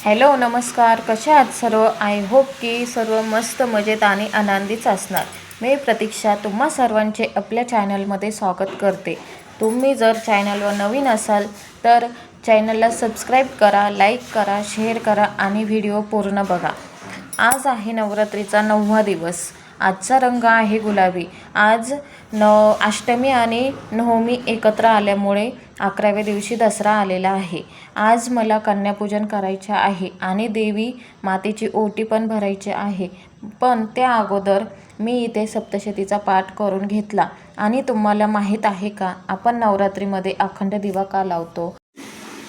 Hello नमस्कार, कसे आहात सर्व? आय होप की सर्व मस्त मजेत आणि आनंदीच असणार. मी प्रतीक्षा तुम्हा सर्वांचे आपल्या चॅनलमध्ये स्वागत करते. तुम्ही जर चॅनलवर नवीन असाल तर चॅनलला सबस्क्राईब करा, लाईक करा, शेअर करा आणि व्हिडिओ पूर्ण बघा. आज आहे नवरात्रीचा 9वा दिवस. आजचा रंग आहे गुलाबी. आज अष्टमी आणि नवमी एकत्र आल्यामुळे 11व्या दिवशी दसरा आलेला आहे. आज मला कन्यापूजन करायचे आहे आणि देवी मातेची ओटी पण भरायची आहे. पण त्या अगोदर मी इथे सप्तशतीचा पाठ करून घेतला. आणि तुम्हाला माहीत आहे का, आपण नवरात्रीमध्ये अखंड दिवा का लावतो?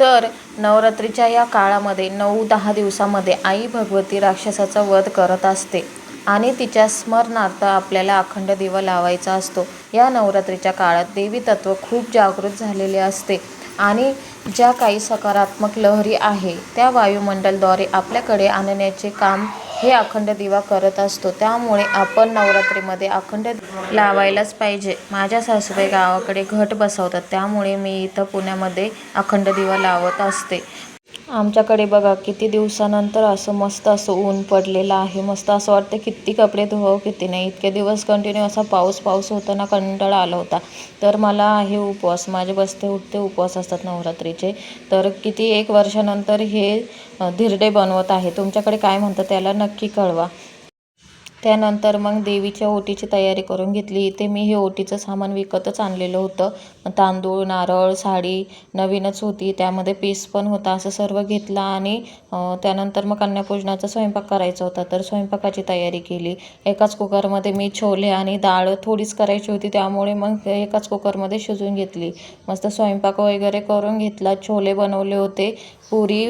तर नवरात्रीच्या या काळामध्ये 9-10 दिवसामध्ये आई भगवती राक्षसाचा वध करत असते आणि तिच्या स्मरणार्थ आपल्याला अखंड दिवा लावायचा असतो. या नवरात्रीच्या काळात देवी तत्व खूप जागृत झालेले असते आणि ज्या काही सकारात्मक लहरी आहे त्या वायुमंडलद्वारे आपल्याकडे आणण्याचे काम हे अखंड दिवा करत असतो. त्यामुळे आपण नवरात्रीमध्ये अखंड लावायलाच पाहिजे. माझ्या सासूबाई गावाकडे घट बसवतात, त्यामुळे मी इथं पुण्यामध्ये अखंड दिवा लावत असते. आमच्याकडे बघा किती दिवसानंतर असं मस्त असं ऊन पडलेलं आहे. मस्त असं वाटतं किती कपडे धुवावं किती नाही. इतके दिवस कंटिन्यू असा पाऊस होताना कंटाळा आला होता. तर मला हे उपवास माझे बसते उठते उपवास असतात नवरात्रीचे. तर किती 1 वर्षानंतर हे धिरडे बनवत आहे. तुमच्याकडे काय म्हणतात त्याला नक्की कळवा. त्यानंतर मग देवीच्या ओटीची तयारी करून घेतली. इथे मी हे ओटीचं सामान विकतच आणलेलं होतं. तांदूळ, नारळ, साडी नवीनच होती, त्यामध्ये पीस पण होता. असं सर्व घेतलं आणि त्यानंतर मग कन्यापूजनाचा स्वयंपाक करायचा होता. तर स्वयंपाकाची तयारी केली. एकाच कुकरमध्ये मी छोले आणि डाळ थोडीच करायची होती, त्यामुळे मग एकाच कुकरमध्ये शिजवून घेतली. मस्त स्वयंपाक वगैरे करून घेतला. छोले बनवले होते, पुरी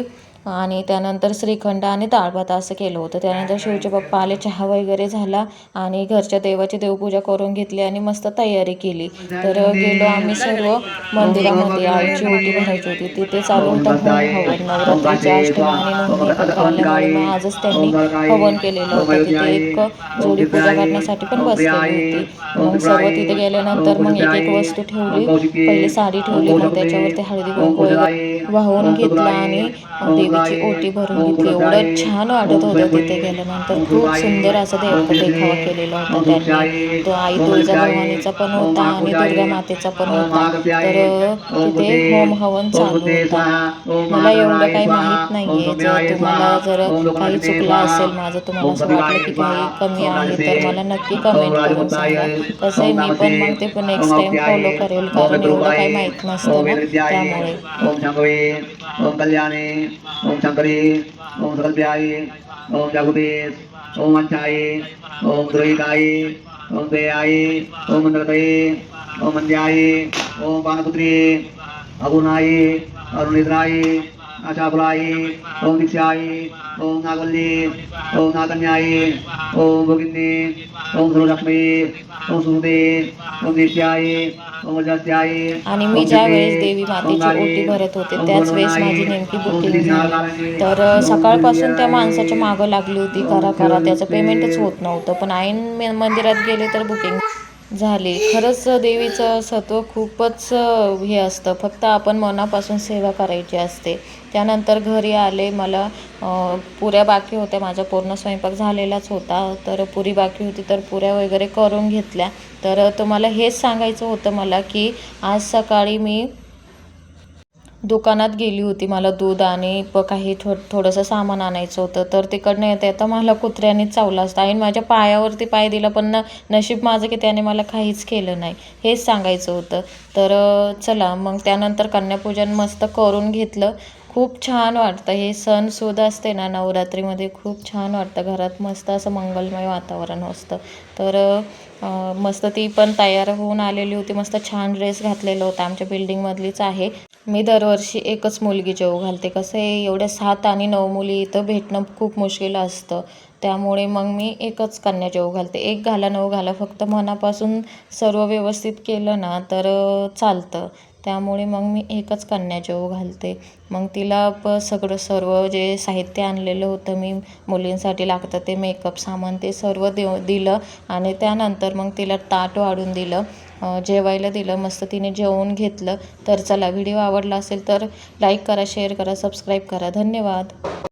आणि त्यानंतर श्रीखंड आणि डाळ भात असं केलं होतं. त्यानंतर शिवचे पप्पा आले, चहा वगैरे झाला आणि घरच्या देवाची देवपूजा करून घेतली आणि मस्त तयारी केली. तर गेलो आम्ही सर्व मंदिरामध्ये. आईची ओटी भरायची होती, तिथे चालू होता होम हवन. नवरात्रीची अष्टमी आणि नवमी एकत्र आल्यामुळे मग आजच त्यांनी हवन केलेलं होतं. तिथे एक जोडी पूजा करण्यासाठी पण बसलेली होती. मग सर्व तिथे गेल्यानंतर मग एक वस्तू ठेवली. पहिले साडी ठेवली, मग त्याच्यावरती हळदी कुंकू वगैरे वाहून घेतला आणि देवीची ओटी भरून घेतली. एवढं छान वाटत होतं तिथे गेल्यानंतर. खूप सुंदर असा देखावा केलेला होता त्यांनी. तो आई तुळजाभवानीचा पण होता आणि दुर्गा मातेचा पण होता. तर तिथे होम हवन चालू होता. मला एवढं काही माहीत नाही आहे. जर तुम्हाला काही चुकलं असेल माझं, तुम्हाला असं वाटलं की काही कमी आहे तर मला नक्की कमेंट करून सांगा. कसं आहे मी पण मग ते नेक्स्ट टाईम फॉलो करेल, कारण एवढं काही माहीत नसतं ना, त्यामुळे. ओम कल्याणे ओम शंकरी ओम सकलप्रियाय ओम जागृतेश ओम अंचाय ओम द्रोहिकाय ओम देयाय ओम मंदरतये ओम मंद्याय ओम बाणपुत्री अगुणाय अरुणिद्राय आशाफलाय ओम दीक्षाय ओम नागवल्ली ओम नागन्याय ओम भगिनी ओम सर्वलक्ष्मी ओम सुदे ओम दीक्षाय ओम जास्याय आणि मी ज्या वेळेस देवी मातेची ओटी भरत होते त्याच वेळेस माझी नेमकी बुकिंग झाली. तर सकाळपासून त्या माणसाच्या मागं लागली होती, करा करा, त्याचं पेमेंटच होत नव्हतं. पण ऐन मंदिरात गेले तर बुकिंग झाली. खरंच देवीचं सत्व खूपच हे असतं. फक्त आपण मनापासून सेवा करायची असते. त्यानंतर घरी आले. मला पुऱ्या बाकी होत्या. माझा पूर्ण स्वयंपाक झालेलाच होता. तर पुरी बाकी होती तर पुऱ्या वगैरे करून घेतल्या. तर तुम्हाला हेच सांगायचं होतं मला की आज सकाळी मी दुकानात गेली होती. मला दूध आणि काही थोडंसं सामान आणायचं होतं. तर तिकडनं येता मला कुत्र्याने चावलं असतं. आईने माझ्या पायावरती पाय दिला, पण नशीब माझं की त्याने मला काहीच केलं नाही. हेच सांगायचं होतं. तर चला मग त्यानंतर कन्यापूजन मस्त करून घेतलं. खूप छान वाटतं. हे सणसुद असते ना नवरात्रीमध्ये, खूप छान वाटतं. घरात मस्त असं मंगलमय वातावरण असतं. तर मस्त ती पण तयार होऊन आलेली होती. मस्त छान ड्रेस घातलेला होता. आमच्या बिल्डिंगमधलीच आहे. मी दरवर्षी एकच मुलगी जेवू घालते. कसं आहे, एवढ्या 7 आणि 9 मुली इथं भेटणं खूप मुश्किल असतं. त्यामुळे मग मी एकच कन्या जेवू घालते. 1 घाला 9 घाला, फक्त मनापासून सर्व व्यवस्थित केलं ना तर चालतं. त्यामुळे मग मी एकच कन्या जेवू घालते. मग तिला सगळं सर्व जे साहित्य आणलेलं होतं मी मुलींसाठी लागतं ते मेकअप सामान ते सर्व दिलं आणि त्यानंतर मग तिला ताट वाढून दिलं, जेवायला दिलं. मस्त तिने जेवून घेतलं. तर चला, व्हिडिओ आवडला असेल तर लाईक करा, शेअर करा, सबस्क्राईब करा. धन्यवाद.